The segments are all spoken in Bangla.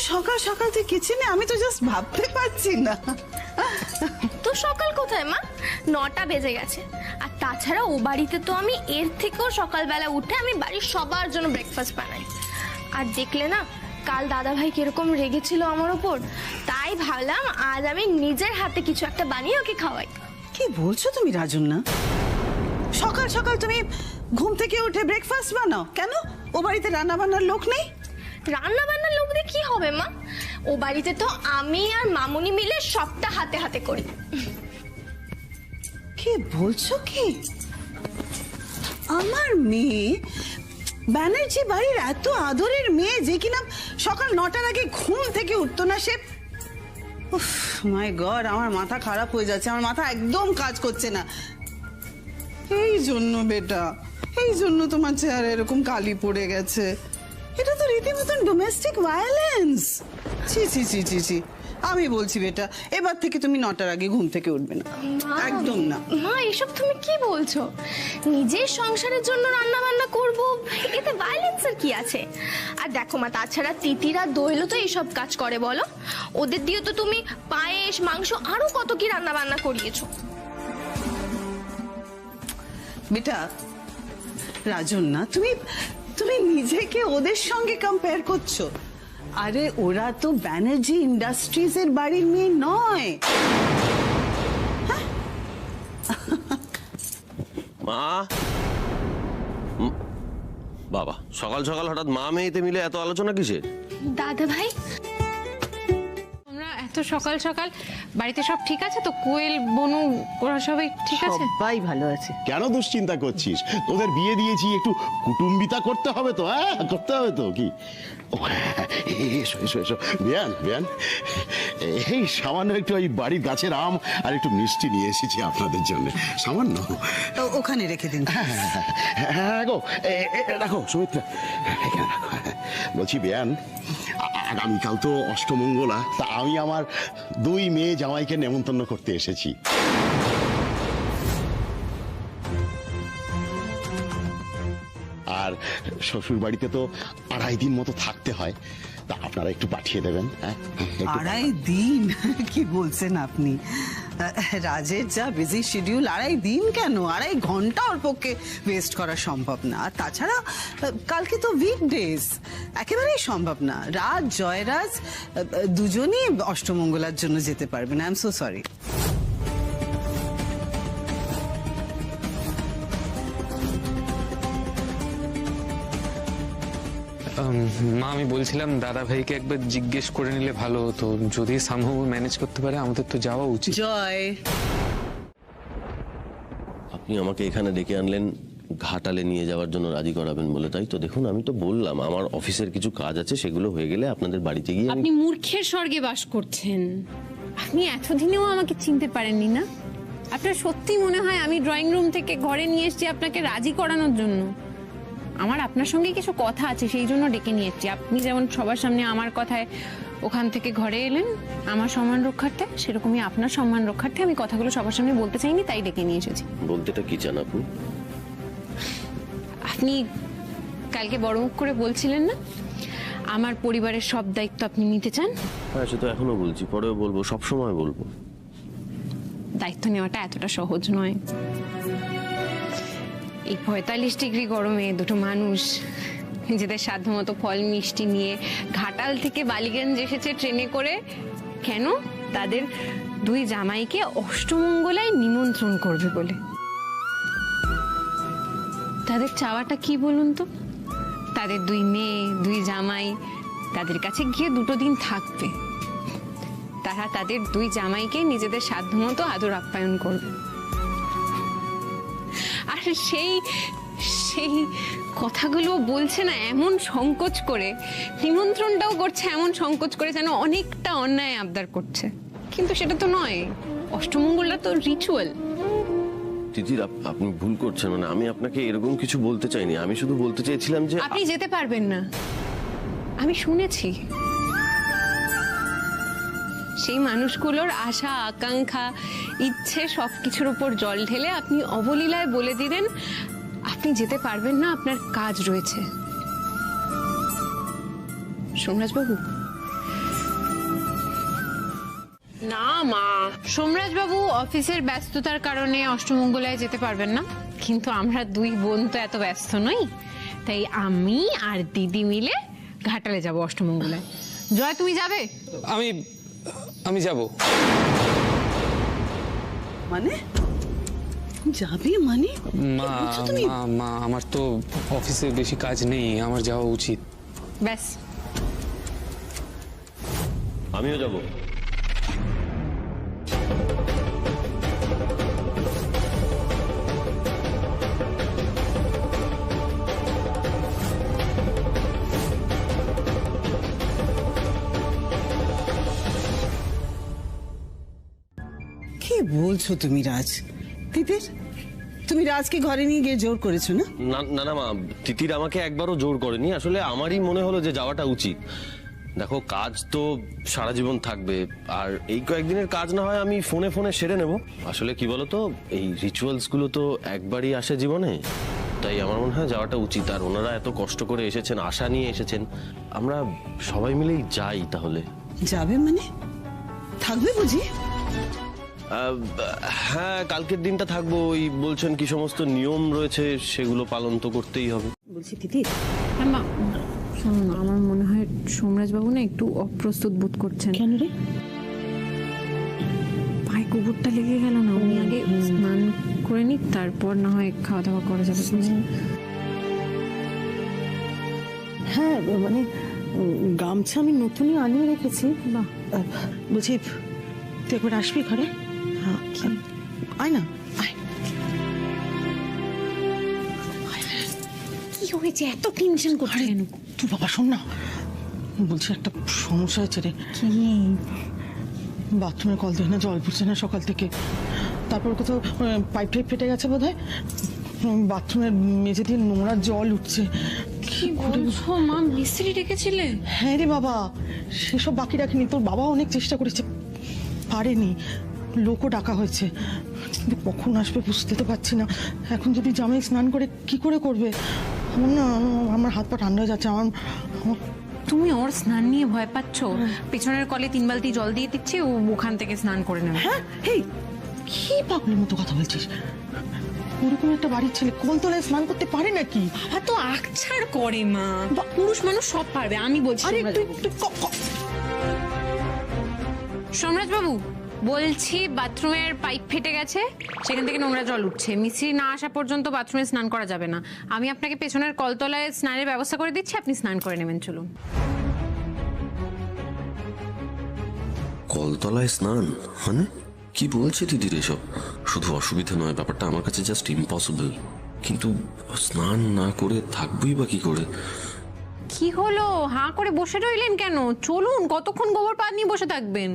সকাল সকাল তুই কিচেনে? আমি তো জাস্ট ভাবতে পারছি না। তো সকাল কোথায় মা? 9টা বেজে গেছে। আর তাছাড়া ও বাড়িতে তো আমি এর থেকেও সকালবেলা উঠে আমি বাড়ির সবার জন্য ব্রেকফাস্ট বানাই। আর দেখলে না কাল দাদা ভাই কিরকম রেগেছিল আমার ওপর, তাই ভাবলাম আজ আমি নিজের হাতে কিছু একটা বানিয়ে ওকে খাওয়াই। কি বলছো তুমি রাজন্না? সকাল সকাল তুমি ঘুম থেকে উঠে ব্রেকফাস্ট বানাও কেন? ও বাড়িতে রান্না বান্নার লোক নেই? রান্না বান্নার লোক দিয়ে কি হবে মা? ও বাড়িতে তো আমি আর মামুনি মিলে সবটা হাতে হাতে করি। কি বলছো কি? আমার মেয়ে ব্যানার্জি বাড়ির এত আদরের মেয়ে যে কিনা সকাল 9টার আগে ঘুম থেকে উঠতো না, সে মাই গড, আমার মাথা খারাপ হয়ে যাচ্ছে, আমার মাথা একদম কাজ করছে না। এই জন্য বেটা, এই জন্য তোমার চেহারা এরকম কালি পড়ে গেছে। এটা তো রীতিমতন ডোমেস্টিক ভায়োলেন্স। ছি ছি ছি ছি ছি। আমি বলছি বেটা, এবার থেকে তুমি 9টার আগে ঘুম থেকে উঠবে না, একদম না। মা এসব তুমি কি বলছো? নিজের সংসারের জন্য রান্না বান্না করব, এতে ভায়োলেন্সের কি আছে? আর দেখো মা, তাছাড়া তিতিরা দোয়েলও তো এইসব কাজ করে বলো। ওদের দিয়ে তো তুমি পায়েস মাংস আরো কত কি রান্না বান্না করিয়েছো। বেটা রাজন্না, তুমি তুমি নিজেকে ওদের সঙ্গে কম্পেয়ার করছো। আরে ওরা তো ব্যানার্জি ইন্ডাস্ট্রিজ এর বাড়ির মেয়ে নয়। মা, বাবা সকাল সকাল হঠাৎ মা মেয়েতে মিলে এত আলোচনা কিসের? দাদা ভাই, আমরা এত সকাল সকাল বাড়িতে সব ঠিক আছে তো? কোয়েল বনু ওরা সবাই ঠিক আছে? সবাই ভালো আছে। কেন দুশ্চিন্তা করছিস? তোদের বিয়ে দিয়েছি, একটু কুটুম্বিতা করতে হবে তো। হ্যাঁ, করতে হবে তো। কি এসো এসো এসো বিয়ান বিয়ান, এই সামান্য একটু ওই বাড়ির গাছের আম আর একটু মিষ্টি নিয়ে এসেছি আপনাদের জন্য। সামান্য ওখানে রেখে দিন। হ্যাঁ গো, রাখো সুমিত্রা, এখানে রাখো। বলছি বিয়ান, আগামীকাল তো অষ্টমঙ্গলা, তা আমি আমার 2 মেয়ে জামাইকে নেমন্তন্ন করতে এসেছি। আর শ্বশুর বাড়িতে তো 2.5 দিন মতো থাকতে হয়, তা আপনারা একটু পাঠিয়ে দেবেন। হ্যাঁ, 2.5 দিন? কি বলছেন আপনি? রাজের যা বিজি শিডিউল, 2.5 দিন কেন, 2.5 ঘন্টা ওর পক্ষে ওয়েস্ট করা সম্ভব না। আর তাছাড়া কালকে তো উইকডেজ, একেবারেই সম্ভব না। রাজ জয়রাজ দুজনই অষ্টমঙ্গলার জন্য যেতে পারবেন। I am so sorry. মা, আমি বলছিলাম দাদা ভাইকে একবার জিজ্ঞেস করে নিলে ভালো হতো। যদি সামহাউ ম্যানেজ করতে পারে আমাদের তো যাওয়া উচিত। জয়, আপনি আমাকে এখানে ডেকে আনলেন ঘাটালে নিয়ে যাওয়ার জন্য রাজি করাবেন বলে, তাই তো? দেখুন, আমি তো বললাম আমার অফিসের কিছু কাজ আছে, সেগুলো হয়ে গেলে আপনাদের বাড়িতে গিয়ে আপনি মূর্খের স্বর্গে বাস করছেন। আপনি এতদিনেও আমাকে চিনতে পারেননি না? আপনার সত্যি মনে হয় আমি ড্রয়িং রুম থেকে ঘরে নিয়ে এসেছি আপনাকে রাজি করানোর জন্য? আমার আপনার সঙ্গে কিছু কথা আছে, সেই জন্য ডেকে নিয়ে এসেছি। আপনি যেমন সবার সামনে আমার কথায় ওখান থেকে ঘরে এলেন আমার সম্মান রক্ষার্থে, সেরকমই আপনার সম্মান রক্ষার্থে আমি কথাগুলো সবার সামনে বলতে চাইনি, তাই ডেকে নিয়ে এসেছি। বলতেটা কি চান আপনি? আপনি কালকে বড় মুখ করে বলছিলেন না আমার পরিবারের সব দায়িত্ব আপনি নিতে চান? হ্যাঁ, সে তো এখনো বলছি, পরেও বলবো, সবসময় বলবো। দায়িত্ব নেওয়াটা এতটা সহজ নয়। এই 45 ডিগ্রি গরমে দুটো মানুষ নিজেদের সাধ্যমতো ফল মিষ্টি নিয়ে ঘাটাল থেকে বালিগঞ্জ এসেছে ট্রেনে করে। কেন? তাদের 2 জামাইকে অষ্টমঙ্গলায় নিমন্ত্রণ করবে বলে। তাদের চাওয়াটা কি বলুন তো? তাদের 2 মেয়ে 2 জামাই তাদের কাছে গিয়ে 2 দিন থাকবে। তারা তাদের 2 জামাইকে নিজেদের সাধ্যমতো আদর আপ্যায়ন করবে। আর সেই কথাগুলো বলছে না এমন সংকোচ করে, নিমন্ত্রণটাও করছে এমন সংকোচ করে, যেন অনেকটা অন্যায় আবদার করছে। কিন্তু সেটা তো নয়, অষ্টমঙ্গলটা তো রিচুয়াল। তিতির, আপনি ভুল করছেন। মানে আমি আপনাকে এরকম কিছু বলতে চাইনি, আমি শুধু বলতে চাইছিলাম যে আপনি যেতে পারবেন না, আমি শুনেছি। সেই মানুষগুলোর আশা আকাঙ্ক্ষা ইচ্ছে সবকিছুর উপর জল ঢেলে আপনি অবলীলায় বলে দিলেন আপনি যেতে পারবেন না, আপনার কাজ রয়েছে। সোমরাজ বাবু, না মা, সোমরাজ বাবু অফিসের ব্যস্ততার কারণে অষ্টমঙ্গলায় যেতে পারবেন না, কিন্তু আমরা দুই বোন তো এত ব্যস্ত নই, তাই আমি আর দিদি মিলে ঘাটালে যাব অষ্টমঙ্গলায়। জয়, তুমি যাবে? আমি যাব। মানে যাবি মানে? মা মা মা আমার তো অফিসে বেশি কাজ নেই, আমার যাওয়া উচিত। ব্যাস, আমিও যাব। কি বলছো তুমি রাজ? তিতির, তুমি রাজকে ঘরে নিয়ে গিয়ে জোর করেছো না? না না না মা, তিতির আমাকে একবারও জোর করেনি, আসলে আমারই মনে হলো যে যাওয়াটা উচিত। দেখো, কাজ তো সারা জীবন থাকবে, আর এই কয়েকদিনের কাজ না হয় আমি ফোনে ফোনে সেরে নেব। আসলে কি বলতো, এই রিচুয়ালস গুলো তো একবারই আসে জীবনে, তাই আমার মনে হয় যাওয়াটা উচিত। আর ওনারা এত কষ্ট করে এসেছেন, আশা নিয়ে এসেছেন, আমরা সবাই মিলেই যাই তাহলে। যাবে মানে? থাকবে বুঝি? হ্যাঁ, কালকের দিনটা থাকবো। ওই বলছেন কি সমস্ত নিয়ম রয়েছে, সেগুলো পালন তো করতেই হবে। বলছি তিতির, হ্যাঁ মা, শোনো না, আমার মনে হয় সোমরাজ বাবু না একটু অপ্রস্তুত বোধ করছেন। কেন রে? পায়ে গোবরটা লেগে গেল না, উনি আগে স্নান করে নিক, তারপর না হয় খাওয়া দাওয়া করা যাবে। হ্যাঁ মানে গামছা আমি নতুনই আনিয়ে রেখেছি। বাহ, বলছি তুই একবার আসবি ঘরে? হ্যাঁ, আয় না, আয়। কি হয়েছে, এত টেনশন করছে কেন? তুই বাবা শোন না, বলছি একটা সমস্যা হয়েছে রে। কি? বাথরুমে কল দিয়ে না জল পড়ছে না সকাল থেকে, তারপর কোথাও পাইপ টাইপ ফেটে গেছে বোধ হয়, বাথরুমের মেঝে দিয়ে নোংরা জল উঠছে। কি বলছো মা, মিস্ত্রি ডেকেছিলে? হ্যাঁ রে বাবা, সেসব বাকি রাখিনি, তোর বাবা অনেক চেষ্টা করেছে, পারেনি, লোকও ডাকা হয়েছে, কিন্তু কখন আসবে বুঝতে তো পারছি না। এখন যদি জামাই স্নান করে কি করে করবে? আমার না, আমার হাত পা ঠান্ডা হয়ে যাচ্ছে। আমার তুমি ওর স্নান নিয়ে ভয় পাচ্ছ? পেছনের কলে 3 বালতি জল দিয়ে দিচ্ছি, ও ওখান থেকে স্নান করে নেবে। হ্যাঁ, এই কি পাগলের মতো কথা বলছিস? ওরকম একটা বাড়ির ছেলে কলতলায় স্নান করতে পারে নাকি? বাবা তো আকছাড় করে মা, পুরুষ মানুষ সব পারবে, আমি বলছি। আরে তুই সোমরাজ বাবু, বলছি বাথরুমের পাইপ ফেটে গেছে, সেখান থেকে নোংরা জল উঠছে, মিস্ত্রি না আসা পর্যন্ত বাথরুমে স্নান করা যাবে না। আমি আপনাকে পেছনের কলতলায় স্নানের ব্যবস্থা করে দিচ্ছি, আপনি স্নান করে নেবেন, চলুন। কলতলায় স্নান মানে কি বলছে দিদির এসব? শুধু অসুবিধা নয়, ব্যাপারটা আমার কাছে জাস্ট ইম্পসিবল। কিন্তু স্নান না করে থাকবই বা কি করে? কি হলো, হাঁ করে বসে রইলেন কেন? চলুন, কতক্ষণ গোবর পাত নিয়ে বসে থাকবেন?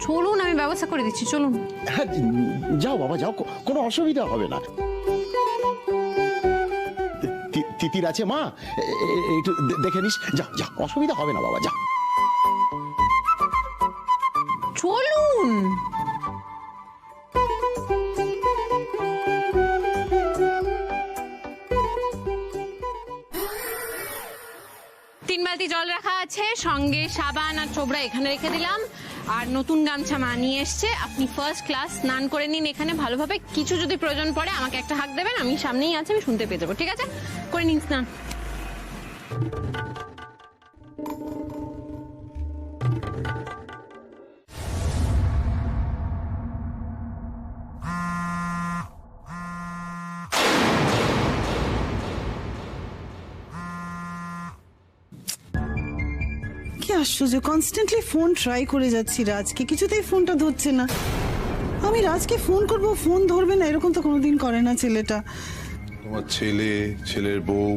চলুন, আমি ব্যবস্থা করে দিচ্ছি, চলুন। হ্যাঁ, যাও বাবা যাও, কোনো অসুবিধা হবে না। তিতির আছে মা, একটু দেখে নিস, যাও যাও, অসুবিধা হবে না বাবা, যাও। চলুন। তিন বালতি জল রাখা আছে, সঙ্গে সাবান আর চোবড়া এখানে রেখে দিলাম, আর নতুন গামছা মা নিয়ে এসছে। আপনি ফার্স্ট ক্লাস স্নান করে নিন এখানে ভালোভাবে। কিছু যদি প্রয়োজন পড়ে আমাকে একটা হাক দেবেন, আমি সামনেই আছি, আমি শুনতে পেয়ে যাবো। ঠিক আছে, করে নিন স্নান। কি আশ্চর্য, কনস্ট্যান্টলি ফোন ট্রাই করে যাচ্ছি রাজকে, কিছুতেই ফোনটা ধরছে না। আমি রাজকে ফোন করব, ফোন ধরবে না, এরকম তো কোনোদিন করে না ছেলেটা। তোমার ছেলে, ছেলের বউ,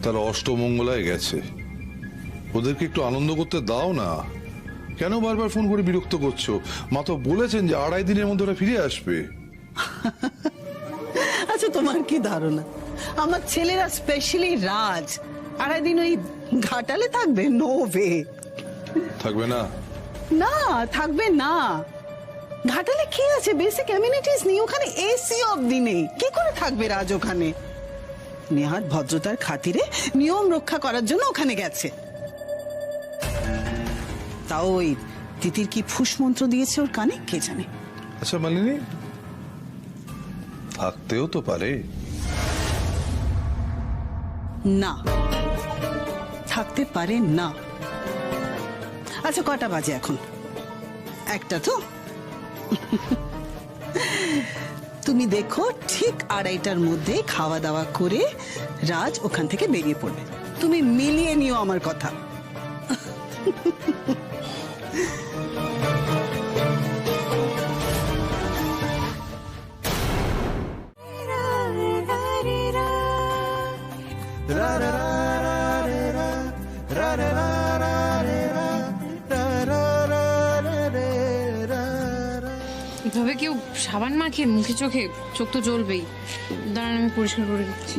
তারা অষ্টমঙ্গলায় গেছে, ওদেরকে একটু আনন্দ করতে দাও না। কেন বারবার ফোন করে বিরক্ত করছো? মা তো বলেছেন যে 2.5 দিনের মধ্যে ওরা ফিরে আসবে। আচ্ছা, তোমার কি ধারণা আমার ছেলেরা, স্পেশালি রাজ, 2.5 দিন ওই ঘাটালে থাকবে? No way. থাকবে না? না, থাকবে না। ঘাটালে কি আছে, বেসিক অ্যামিনিটিস নেই ওখানে, এসি অবধি নেই, কি করে থাকবে রাজ ওখানে? নেহাত ভদ্রতার খাতিরে নিয়ম রক্ষা করার জন্য ওখানে গেছে। তাও ওই তিতির কি ফুস মন্ত্র দিয়েছে ওর কানে কে জানে। আচ্ছা মালিনী, থাকতেও তো পারে। না, থাকতে পারে না। আচ্ছা কটা বাজে এখন? একটা তো। তুমি দেখো ঠিক 2:30টার মধ্যে খাওয়া দাওয়া করে রাজ ওখান থেকে বেরিয়ে পড়বে। তুমি মিলিয়ে নিও আমার কথা। এভাবে কেউ সাবান মাখিয়ে মুখে চোখে, চোখ তো জ্বলবেই। দাঁড়ান আমি পরিষ্কার করে দিচ্ছি।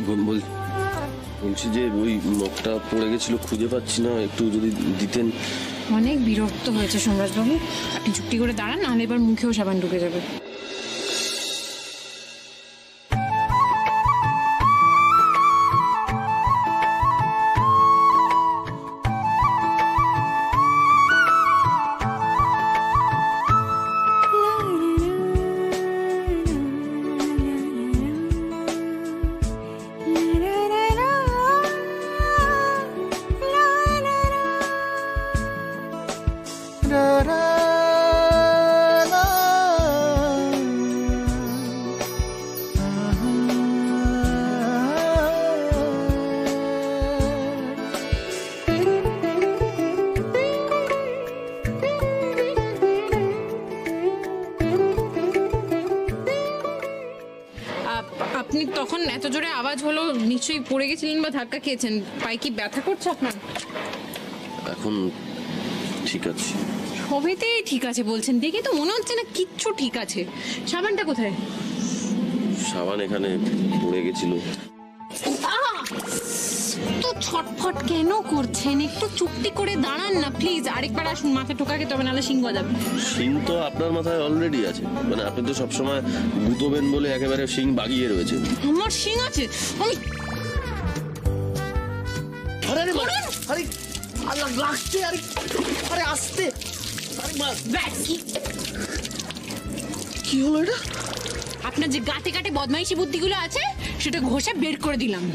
বলছি যে ওই নখটা পড়ে গেছিল, খুঁজে পাচ্ছি না, একটু যদি দিতেন। অনেক বিরক্ত হয়েছে সোমরাজবাবু, আপনি চুপটি করে দাঁড়ান, নাহলে এবার মুখেও সাবান ঢুকে যাবে। আপনি তখন এত জোরে আওয়াজ হলো, নিশ্চয়ই পড়ে গেছিলেন বা ধাক্কা খেয়েছেন। পায়ে কি ব্যথা করছে আপনার? এখন ঠিক আছে। সবেতেই ঠিক আছে বলছেন, দেখে তো মনে হচ্ছে না কিচ্ছু ঠিক আছে। সাবানটা কোথায়? সাবান এখানে পড়ে গেছিল। তো ছটফট কেন করছেন? একটু চুপটি করে দাঁড়ান না প্লিজ। আরেকবার আসুন, মাথা ঠোকাকে তবে নাহলে সিং গজাবে। শিং তো আপনার মাথায় অলরেডি আছে, মানে আপনি তো সবসময় গুতোবেন বলে একেবারে শিং বাগিয়ে রয়েছে। আমার সিং আছে, আমি কি হলো এটা? আপনার যে গাতে গাতে বদমাইশি বুদ্ধিগুলো আছে সেটা ঘষে বের করে দিলাম।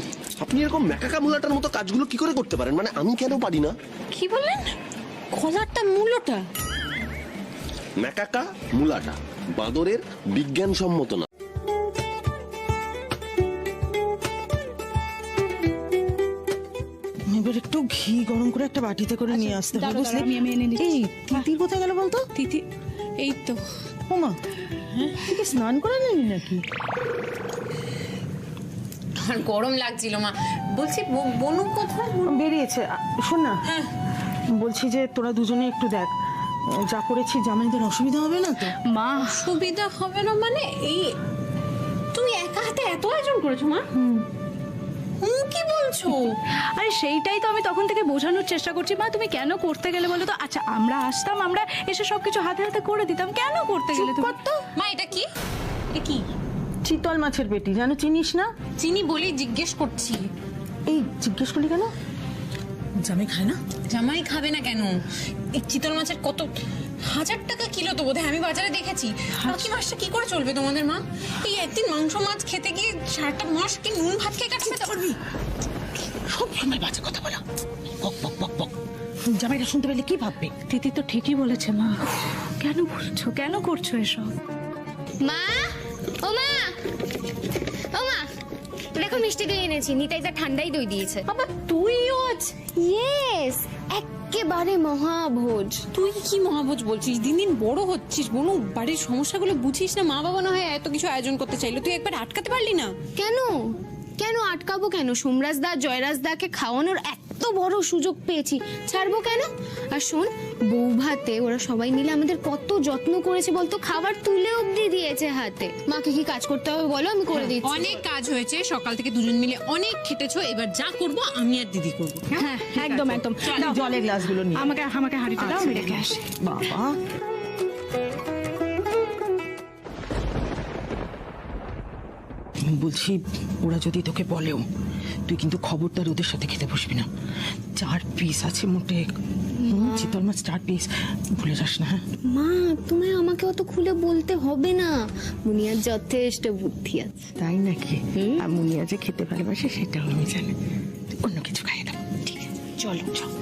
আপনি এরকম ম্যাকাকা মুলাটার মতো কাজগুলো কি করে করতে পারেন? মানে আমি কেন পারি না? কি বললেন? কলারটা মূলটা? ম্যাকাকা মুলাটা বাঁদরের বিজ্ঞানসম্মত না। এবার একটু ঘি গরম করে একটা বাটিতে করে নিয়ে আসতে হবে, বুঝলে? এই তিতির কোথায় গেল বলতো? তিথি এই তো। ওমা, তুই কি স্নান করে নিলি নাকি? আমার গরম লাগছিল মা। বলছি বনু কোথায়? বেরিয়েছে। শোন না, বলছি যে তোরা দুজনে একটু দেখ, যা করেছি জামাইদের অসুবিধা হবে না তো? মা সুবিধা হবে না মানে? এই তুমি একা হাতে এত আয়োজন করেছো মা? কি বলছো? আরে সেইটাই তো আমি তখন থেকে বোঝানোর চেষ্টা করছি। মা তুমি কেন করতে গেলে বলো তো? আচ্ছা আমরা আসতাম, আমরা এসে সবকিছু হাতে হাতে করে দিতাম, কেন করতে গেলে তুমি? মা এটা কি? এ কি? চিতল মাছের পেটি, জানো, চিনিস না? চিনি বলি জিজ্ঞেস করছি। এই জিজ্ঞেস করলি কেন? জামাই খায় না? জামাই খাবে না কেন? এই চিতল মাছের কত 1000 টাকা কিলো তো বোধহয়, আমি বাজারে দেখেছি। বাকি মাসটা কি করে চলবে তোমাদের মা? এই একদিন মাংস মাছ খেতে গিয়ে সারাটা মাস কি নুন ভাত খেয়ে কাটবে? তা পারবি? সব সময় বাজে কথা বলা, বক বক বক বক। জামাইরা শুনতে পেলে কি ভাববে? দিদি তো ঠিকই বলেছে মা। কেন বলছো, কেন করছো এসব? মা, ও মা, ও মা, দেখো মিষ্টি দই এনেছি। নিতাইদা ঠান্ডাই দই দিয়েছে। বাবা তুইও আজ? ইয়েস, একেবারে মহাভোজ। তুই কি মহাভোজ বলছিস? দিন দিন বড় হচ্ছিস বনু, বাড়ির সমস্যাগুলো বুঝিস না। মা বাবা না হয় এত কিছু আয়োজন করতে চাইলো, তুই একবার আটকাতে পারলি না? কেন কেন আটকাবো কেন? সোমরাজ দা জয়রাজ দাকে খাওয়ানোর এত বড় সুযোগ পেয়েছি, ছাড়বো কেন? আর শোন, বউ ভাতে ওরা সবাই মিলে আমাদের কত যত্ন করেছে বলতো, খাবার তুলে অবধি দিয়েছে হাতে। মাকে কি কাজ করতে হবে বলো, আমি করে দিচ্ছি। অনেক কাজ হয়েছে, সকাল থেকে দুজন মিলে অনেক খেটেছো। এবার যা করব আমি আর দিদি করবো। হ্যাঁ একদম একদম। দাও, জলের গ্লাসগুলো নিয়ে আমাকে আমাকে হাঁড়িটা দাও, আমি রেখে আসি। বাবা। বলছি ওরা যদি তোকে বলেও তুই কিন্তু খবরদার ওদের সাথে খেতে বসবি না। 4 পিস আছে মোটে, চিতল মাছ 4 পিস, ভুলে যাস না। হ্যাঁ মা, তুমি আমাকে অত খুলে বলতে হবে না, মুনিয়ার যথেষ্ট বুদ্ধি আছে। তাই নাকি? আর মুনিয়া যে খেতে ভালোবাসে সেটাও আমি জানি। অন্য কিছু খাইয়ে দাও। ঠিক আছে, চলো চলো।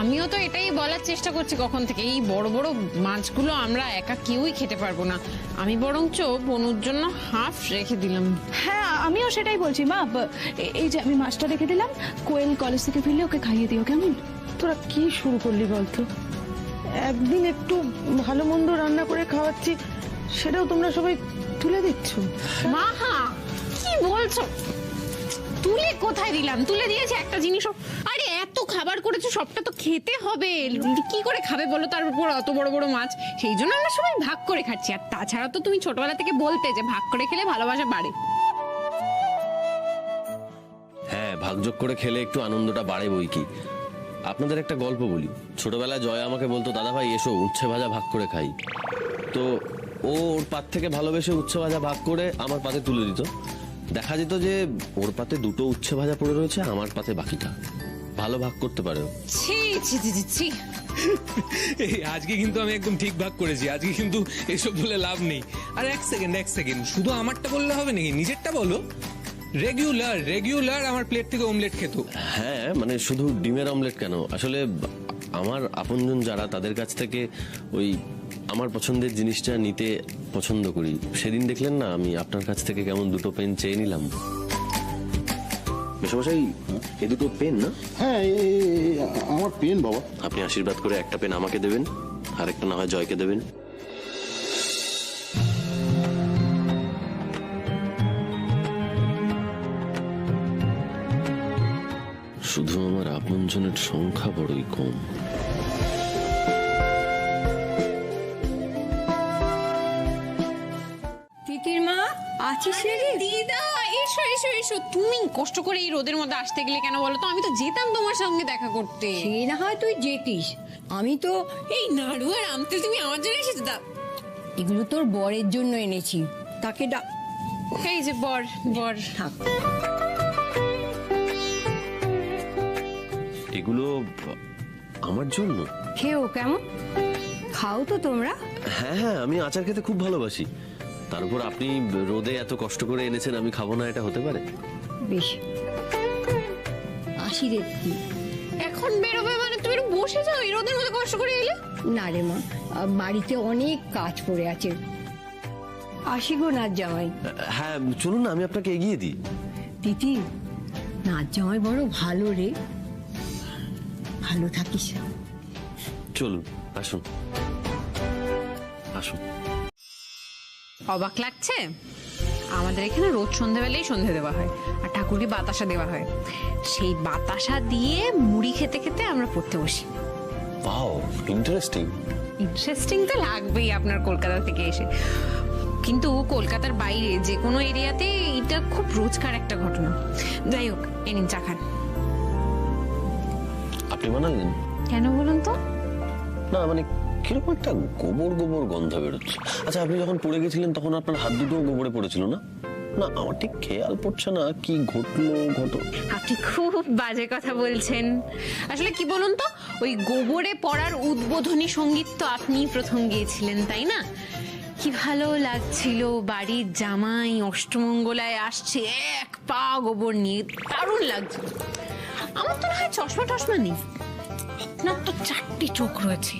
আমিও তো এটাই বলার চেষ্টা করছি কখন থেকে, এই বড় বড় মাছগুলো আমরা একা কেউই খেতে পারবো না। আমি বরঞ্চ বনুর জন্য হাফ রেখে দিলাম। হ্যাঁ, আমিও সেটাই বলছি মা। এই যে আমি মাছটা রেখে দিলাম, কোয়েল কলেজ থেকে ফিরলে ওকে খাইয়ে দিও, কেমন? তোরা কি শুরু করলি বলতো? একদিন একটু ভালো মন্দ রান্না করে খাওয়াচ্ছি, সেটাও তোমরা সবাই তুলে দিচ্ছ। মা কি বলছো? তুলে কোথায় দিলাম? তুলে দিয়েছে একটা জিনিসও। আরে এত খাবার করেছো, সবটা তো খেতে হবে। কি করে খাবে বলো, তার উপর অত বড় বড় মাছ। সেই জন্য আমরা সবাই ভাগ করে খাচ্ছি। আর তাছাড়া তো তুমি ছোটবেলা থেকে বলতে যে ভাগ করে খেলে ভালোবাসা বাড়ে। হ্যাঁ, ভাগযোগ করে খেলে একটু আনন্দটা বাড়ে বই কি। আপনাদের একটা গল্প বলি। ছোটবেলায় জয়া আমাকে বলতো, দাদা ভাই এসো উচ্ছে ভাজা ভাগ করে খাই। তো ও ওর পাত থেকে ভালোবেসে উচ্ছে ভাজা ভাগ করে আমার পাতে তুলে দিত। দেখা যেত যে ওর পাতে 2টো উচ্ছে ভাজা পড়ে রয়েছে, আমার পাতে বাকিটা। ভালো ভাগ করতে পারে। ছি ছি ছি ছি ছি। এই আজকে কিন্তু আমি একদম ঠিক ভাগ করেছি। আজকে কিন্তু এসব বলে লাভ নেই। আর এক সেকেন্ড, শুধু আমারটা বললে হবে নাকি? নিজেরটা বলো। রেগুলার আমার প্লেট থেকে অমলেট খেত। হ্যাঁ, মানে শুধু ডিমের অমলেট কেন, আসলে আমার আপনজন যারা, তাদের কাছ থেকে ওই আমার পছন্দের জিনিসটা নিতে পছন্দ করি। সেদিন দেখলেন না আমি আপনার কাছ থেকে কেমন 2টো পেন চেয়ে নিলাম। মেশামশাই, এই 2টো পেন না? হ্যাঁ, আমার পেন বাবা। আপনি আশীর্বাদ করে একটা পেন আমাকে দেবেন, আর একটা না হয় জয়কে দেবেন। শুধু আমার আপনজনের সংখ্যা বড়ই কম। তিতির মা, আছিস রে? দিদা এসো এসো এসো। তুমি কষ্ট করে এই রোদের মধ্যে আসতে গেলে কেন বলো তো? আমি তো যেতাম তোমার সঙ্গে দেখা করতে। সে না হয় তুই যেতিস, আমি তো এই নাড়ু আর আমতেল তুমি আমার জন্য এসেছো? এগুলো তোর বরের জন্য এনেছি, তাকে এই যে বর বর। থাক। এগুলো আমার জন্য? খেও, কেমন খাও তো তোমরা? হ্যাঁ, আমি আচার খেতে খুব ভালোবাসি। তার উপর আপনি রোদে এত কষ্ট করে এনেছেন, আমি খাবো না, এটা হতে পারে? বেশ, আসি রে। এখন বেরোবে মানে? তুমি একটু বসে যাও, এই রোদের মধ্যে কষ্ট করে এলে। না রে মা, বাড়িতে অনেক কাজ পড়ে আছে। আসি গো নাচ জামাই। হ্যাঁ চলুন না, আমি আপনাকে এগিয়ে দিই। তিতি, নাচ জামাই বড় ভালো রে, ভালো থাকিস। চলুন, আসুন আসুন। অবাক লাগছে? আমাদের এখানে রোজ সন্ধ্যাবেলায় সন্ধে দেওয়া হয়, আর ঠাকুরকে বাতাসা দেওয়া হয়। সেই বাতাসা দিয়ে মুড়ি খেতে খেতে আমরা পড়তে বসি। Wow, interesting. ইন্টারেস্টিং তো লাগবেই আপনার কলকাতা থেকে এসে। কিন্তু কলকাতার বাইরে যে কোনো এরিয়াতে এটা খুব রোজকার একটা ঘটনা। যাই হোক, এ নিন চা খান। আপনি বানালেন? কেন বলুন তো? না মানে কিরকম একটা গোবর গোবর গন্ধ বেরোচ্ছে। আচ্ছা, আপনি যখন পড়ে গেছিলেন তখন আপনার হাত দুটো গোবরে পড়েছিল না? না, আমার ঠিক খেয়াল পড়ছে না কি ঘটলো। আপনি খুব বাজে কথা বলছেন। আসলে কি বলুন তো, ওই গোবরে পড়ার উদ্বোধনী সঙ্গীত তো আপনি প্রথম গিয়েছিলেন, তাই না? কি ভালো লাগছিল, বাড়ির জামাই অষ্টমঙ্গলায় আসছে, 1 পা গোবর নিয়ে, দারুণ লাগছিল। আমার তো না হয় চশমা টশমা নেই, আপনার তো 4টে চোখ রয়েছে।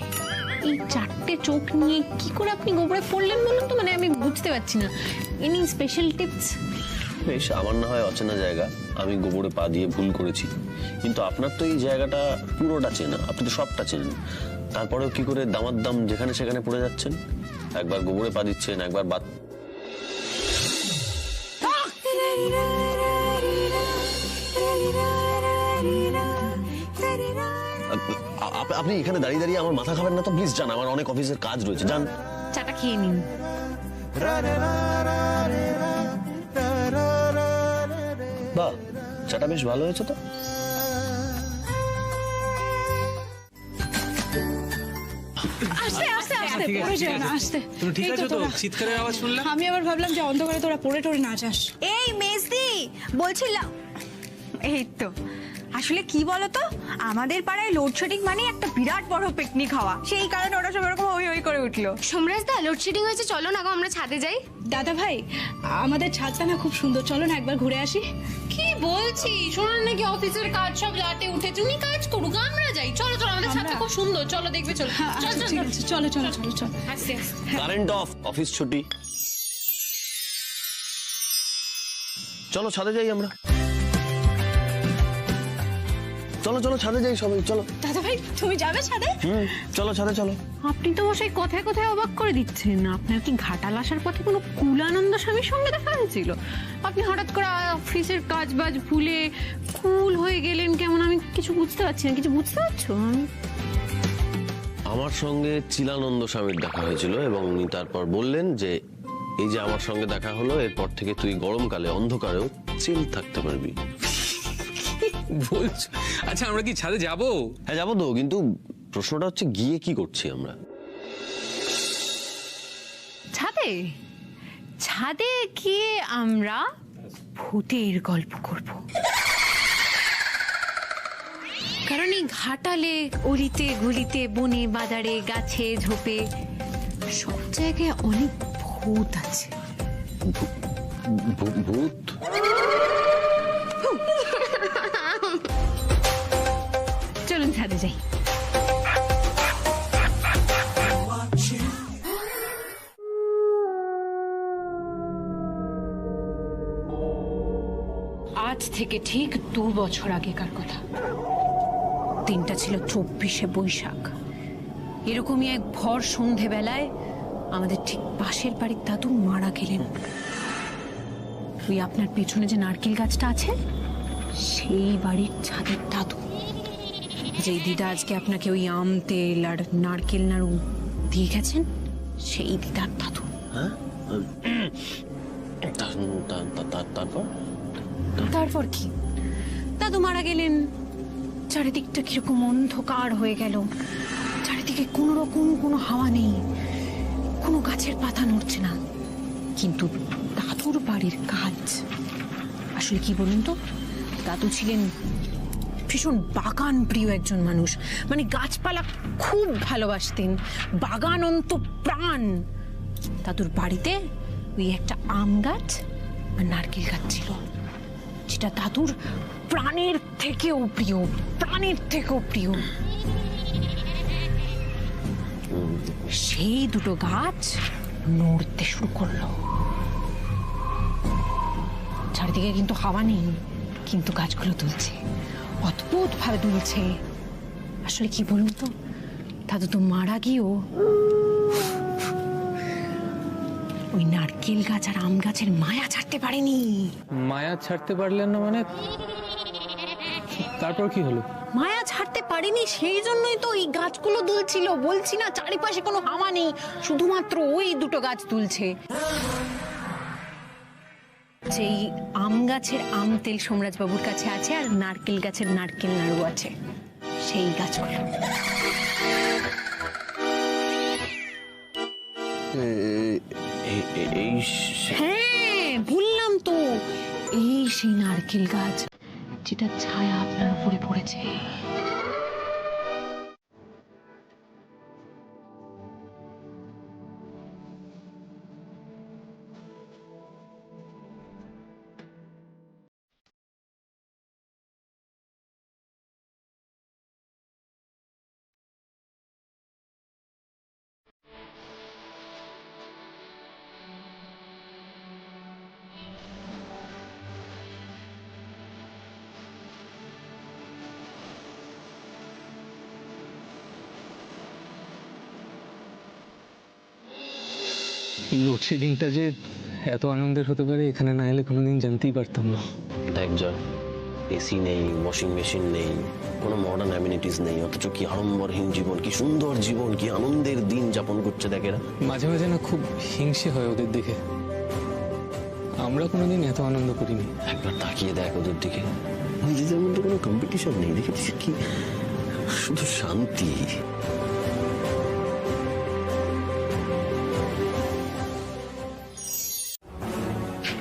এই 4টে চোখ নিয়ে কি করে আপনি গোবরে পড়লেন বলুন তো? মানে আমি বুঝতে পারছি না। Any special tips? বেশ, আমার না হয় অচেনা জায়গা, আমি গোবরে পা দিয়ে ভুল করেছি, কিন্তু আপনার তো এই জায়গাটা পুরোটা চেনা, আপনি তো সবটা চেনেন। তারপরেও কি করে দামাদ্দাম যেখানে সেখানে পড়ে যাচ্ছেন? একবার গোবরে পা দিচ্ছেন, একবার আপনি এখানে দাঁড়িয়ে দাঁড়িয়ে আমার মাথা খাবেন না তো প্লিজ যান, আমার অনেক অফিসের কাজ রয়েছে, যান। চাটা খেয়ে নিন। বাহ, চাটা বেশ ভালো হয়েছে তো। আস্তে আস্তে আস্তে পড়ে যেও না, আস্তে। তুমি ঠিক এই আছো তো? তোরা। চিৎকারের আওয়াজ শুনলাম। আমি আবার ভাবলাম যে অন্ধকারে তোরা পড়ে টড়ে না যাস। এই মেজদি বলছিলাম, এই তো আসলে কি বলতো, আমাদের পাড়ায় লোডশেডিং মানে একটা বিরাট বড় পিকনিক হওয়া, সেই কারণে ওরা সব এরকম হই হই করে উঠলো। সোমরাজ দা, লোডশেডিং হয়েছে, চলো না গো আমরা ছাদে যাই। দাদা ভাই, আমাদের ছাদটা না খুব সুন্দর, চলো না একবার ঘুরে আসি। কি বলছি, শোনার নাকি অফিসের কাজ সব লাটে উঠেছে, উনি কাজ করুক, আমরা যাই। চলো চলো, আমাদের ছাদটা খুব সুন্দর, চলো দেখবে। চলো হ্যাঁ চল আচ্ছা, চল ঠিক আছে, চলো চলো চলো চলো। আস্তে আস্তে। কারেন্ট অফ, অফিস ছুটি। চলো ছাদে যাই আমরা। চলো চলো ছাদে যাই সবাই, চলো। দাদা ভাই, তুমি যাবে ছাদে? চলো ছাদে চলো। আপনি তো মশাই কথায় কথায় অবাক করে দিচ্ছেন। আপনার কি ঘাটাল আসার পথে কোনো কুলানন্দ স্বামীর সঙ্গে দেখা হয়েছিল? আপনি হঠাৎ করে অফিসের কাজ বাজ ভুলে কুল হয়ে গেলেন কেমন? আমি কিছু বুঝতে পারছি না। কিছু বুঝতে পারছো? আমার সঙ্গে চিলানন্দ স্বামীর দেখা হয়েছিল এবং উনি তারপর বললেন যে এই যে আমার সঙ্গে দেখা হলো, এরপর থেকে তুই গরমকালে অন্ধকারেও চিল থাকতে পারবি। বলছো? আচ্ছা, আমরা কি ছাদে যাবো? হ্যাঁ যাবো তো, কিন্তু প্রশ্নটা হচ্ছে গিয়ে কি করছি আমরা? ছাদে ছাদে গিয়ে আমরা ভূতের গল্প করব। কারণ এই ঘাটালে অলিতে গলিতে বনে বাজারে গাছে ঝোপে সব জায়গায় অনেক ভূত আছে। ভূত? চলুন ছাদে যাই। আজ থেকে ঠিক 2 বছর আগেকার কথা। দিনটা ছিল 24শে বৈশাখ। এরকমই এক ভর সন্ধেবেলায় আমাদের ঠিক পাশের বাড়ির দাদু মারা গেলেন। ওই আপনার পেছনে যে নারকেল গাছটা আছে, সেই বাড়ির ছাদের দাদু। যেই দিদা আজকে আপনাকে ওই আম তেল আর নারকেল নাড়ু দিয়ে গেছেন, সেই দিদার দাদু। হ্যাঁ, তারপর তারপর কি, দাদু মারা গেলেন। চারিদিকটা কিরকম অন্ধকার হয়ে গেল। চারিদিকে কোনো রকম কোনো হাওয়া নেই, কোনো গাছের পাতা নড়ছে না। কিন্তু দাদুর বাড়ির কাজ, আসলে কি বলুন তো, দাদু ছিলেন ভীষণ বাগান প্রিয় একজন মানুষ। মানে গাছপালা খুব ভালোবাসতেন, বাগান অন্ত প্রাণ। দাদুর বাড়িতে ওই একটা আম গাছ আর নারকেল গাছ ছিল, যেটা দাদুর প্রাণের থেকেও প্রিয়, প্রাণের থেকেও প্রিয়। সেই দুটো গাছ নড়তে শুরু করলো। চারিদিকে কিন্তু হাওয়া নেই, কিন্তু গাছগুলো দুলছে, অদ্ভুত ভাবে দুলছে। আসলে কি বলুন তো, দাদু তো মারা গিয়েও ওই নারকেল গাছ আর আম গাছের মায়া ছাড়তে পারেনি। মায়া ছাড়তে পারলেন না মানে? তারপর কি হলো? মায়া ছাড়তে পারেনি, সেই জন্যই তো এই গাছগুলো দুলছিল। বলছি না, চারিপাশে কোনো হাওয়া নেই, শুধুমাত্র ওই দুটো গাছ দুলছে। যেই আম গাছের আম তেল সোমরাজ বাবুর কাছে আছে আর নারকেল গাছের নারকেল নাড়ু আছে, সেই গাছগুলো। হ্যাঁ, ভুললাম তো, এই সেই নারকেল গাছ যেটা ছায়া আপনার উপরে পড়েছে। লোডশেডিংটা যে এত আনন্দের হতে পারে এখানে না এলে কোনোদিন জানতেই পারতাম না। দেখ জয়, এসি নেই, ওয়াশিং মেশিন নেই, কোনো মডার্ন অ্যামিনিটিস নেই, অথচ কি আড়ম্বরহীন জীবন, কি সুন্দর জীবন, কি আনন্দের দিন যাপন করছে দেখ এরা। মাঝে মাঝে না খুব হিংসে হয় ওদের দেখে, আমরা কোনোদিন এত আনন্দ করিনি। একবার তাকিয়ে দেখ ওদের দিকে, নিজেদের মধ্যে কোনো কম্পিটিশন নেই, দেখেছিস কি শুধু শান্তি।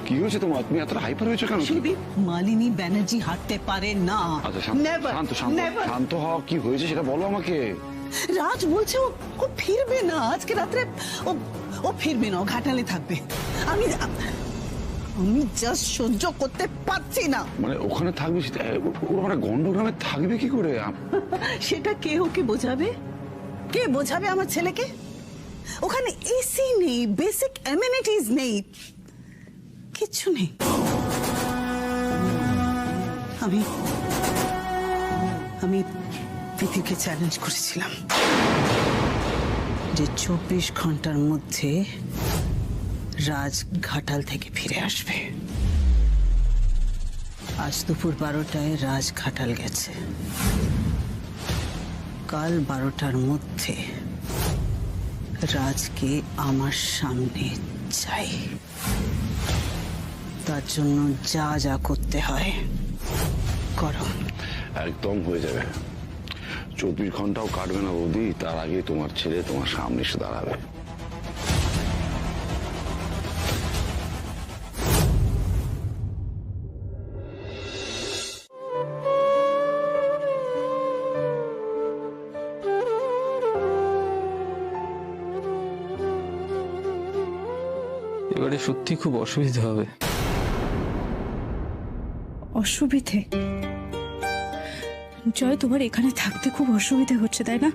কি হয়েছে তোমার? তুমি এতটা হাইপার হয়েছে কেন? সুদীপ, মালিনী ব্যানার্জি হাঁটতে পারে না। আচ্ছা শান্ত Never, শান্ত শান্ত never. শান্ত হও। কি হয়েছে সেটা বলো আমাকে। রাজ বলছে ও ফিরবে না আজকে রাত্রে, ও ফিরবে না, ও ঘাটালে থাকবে। আমি জাস্ট সহ্য করতে পারছি না। মানে ওখানে থাকবে সেটা, ওখানে গন্ডগ্রামে থাকবে কি করে? সেটা কে ওকে বোঝাবে? কে বোঝাবে আমার ছেলেকে? ওখানে এসি নেই, বেসিক অ্যামিনিটিস নেই, কিচ্ছু নেই। আমি তিথিকে চ্যালেঞ্জ করেছিলাম যে 24 ঘন্টার মধ্যে রাজ ঘাটাল থেকে ফিরে আসবে। আজ দুপুর 12টায় রাজ ঘাটাল গেছে, কাল 12টার মধ্যে রাজকে আমার সামনে চাই। তার জন্য যা যা করতে হয় করো। একদম হয়ে যাবে। 24 ঘন্টাও কাটবে না বৌদি, তার আগে তোমার ছেলে তোমার সামনে এসে দাঁড়াবে। এবারে সত্যি খুব অসুবিধা হবে। অসুবিধে? জয়, তোমার এখানে থাকতে খুব অসুবিধে হচ্ছে তাই না?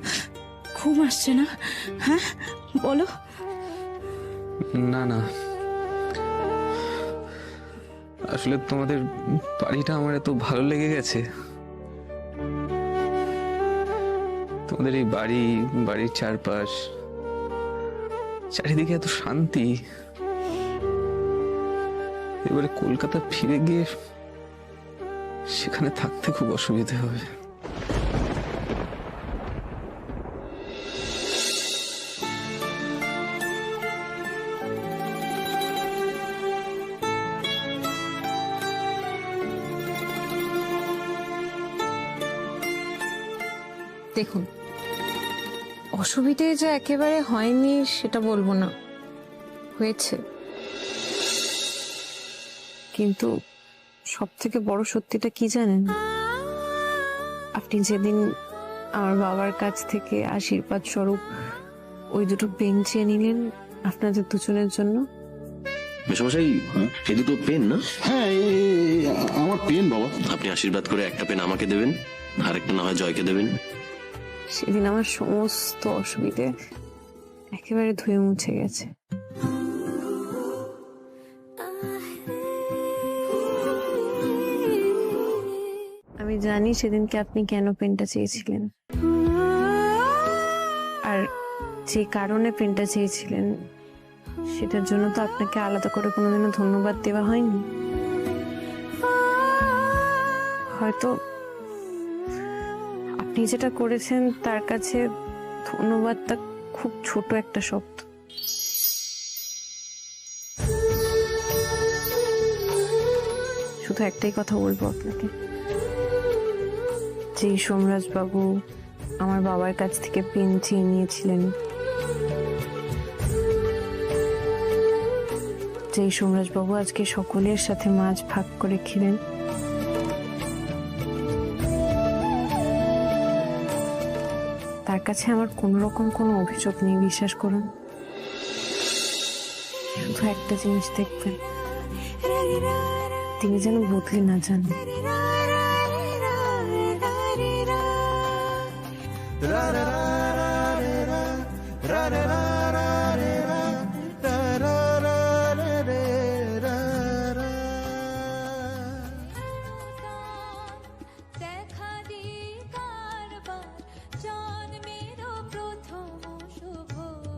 ঘুম আসছে না? হ্যাঁ বলো। না না, আসলে তোমাদের বাড়িটা আমার এত ভালো লেগে গেছে। তোমাদের এই বাড়ির চারপাশ, চারিদিকে এত শান্তি। এবারে কলকাতা ফিরে গিয়ে সেখানে থাকতে খুব অসুবিধা হবে। দেখুন, অসুবিধে যে একেবারে হয়নি সেটা বলবো না, হয়েছে। কিন্তু সব থেকে বড় সত্যিটা কি জানেন? আপনি যেদিন আমার বাবার কাছ থেকে আশীর্বাদ স্বরূপ ওই দুটো পেন চেয়ে নিলেন আপনাদের দুজনের জন্য। মেশামশাই, এই দুটো পেন না? হ্যাঁ, আমার পেন বাবা। আপনি আশীর্বাদ করে একটা পেন আমাকে দেবেন, আর একটা না হয় জয়কে দেবেন। সেদিন আমার সমস্ত অসুবিধে একেবারে ধুয়ে মুছে গেছে। আমি জানি সেদিনকে আপনি কেন পেনটা চেয়েছিলেন, আর যে কারণে পেনটা চেয়েছিলেন সেটার জন্য তো আপনাকে আলাদা করে কোনোদিনও ধন্যবাদ দেওয়া হয়নি। হয়তো আপনি যেটা করেছেন তার কাছে ধন্যবাদটা খুব ছোট একটা শব্দ। শুধু একটাই কথা বলবো আপনাকে, যে সোমরাজ বাবু আমার বাবার কাছ থেকে পেন চেয়ে নিয়েছিলেন, যে সোমরাজ বাবু আজকে সকলের সাথে মাছ ভাগ করে খেলেন, তার কাছে আমার কোনো রকম কোনো অভিযোগ নেই, বিশ্বাস করুন। শুধু একটা জিনিস দেখবেন, তিনি যেন বদলে না যান।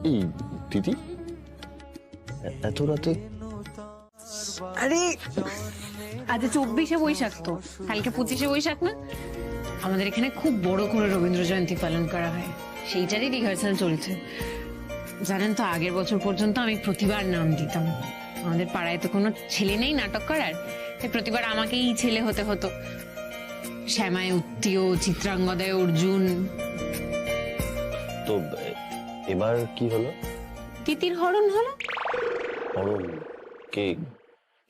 এই দিদি, এত রাতে আরে আজ 24শে বৈশাখ, তো কালকে 25শে বৈশাখ না? আমাদের এখানে খুব বড় করে রবীন্দ্র জয়ন্তী পালন করা হয়, সেইটারই রিহার্সাল চলছে। জানেন তো, আগের বছর পর্যন্ত আমি প্রতিবার নাম দিতাম। আমাদের পাড়ায় তো কোনো ছেলে নেই নাটক করার, তাই প্রতিবার আমাকেই ছেলে হতে হতো। শ্যামায় উত্তীয়, চিত্রাঙ্গদায় অর্জুন। তো এবার কি হলো? তিতির হরণ হলো। হরণ? কে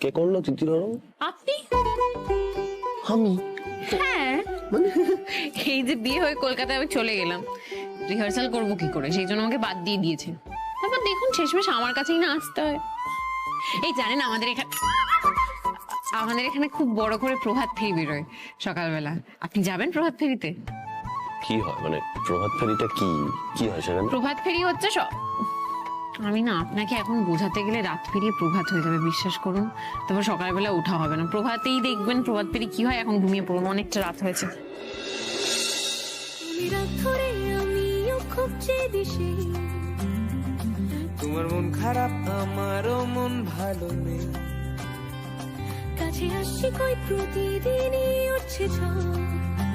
কে করলো তিতির হরণ? আপনি? আমি? হ্যাঁ, এই যে বিয়ে হয়ে কলকাতায় আমি চলে গেলাম, রিহার্সাল করবো কি করে, সেই জন্য আমাকে বাদ দিয়ে দিয়েছে। তারপর দেখুন শেষমেশ আমার কাছেই না আসতে হয়। এই জানেন, আমাদের এখানে খুব বড় করে প্রভাত ফেরি বেরোয় সকালবেলা। আপনি যাবেন প্রভাত ফেরিতে? কি হয় মানে প্রভাত ফেরিটা কি কি হয় সেখানে? প্রভাত ফেরি হচ্ছে আমি না আপনাকে এখন বোঝাতে গেলে রাত পেরিয়ে প্রভাত হয়ে যাবে, বিশ্বাস করুন। তারপর সকালবেলা ওঠা হবে না, প্রভাতেই দেখবেন প্রভাত ফেরি কি হয়। এখন ঘুমিয়ে পড়ুন, অনেকটা রাত হয়েছে। তোমার মন খারাপ, আমারও মন ভালো নেই, কাছে আসছি কই প্রতিদিনই উঠছে ঝড়।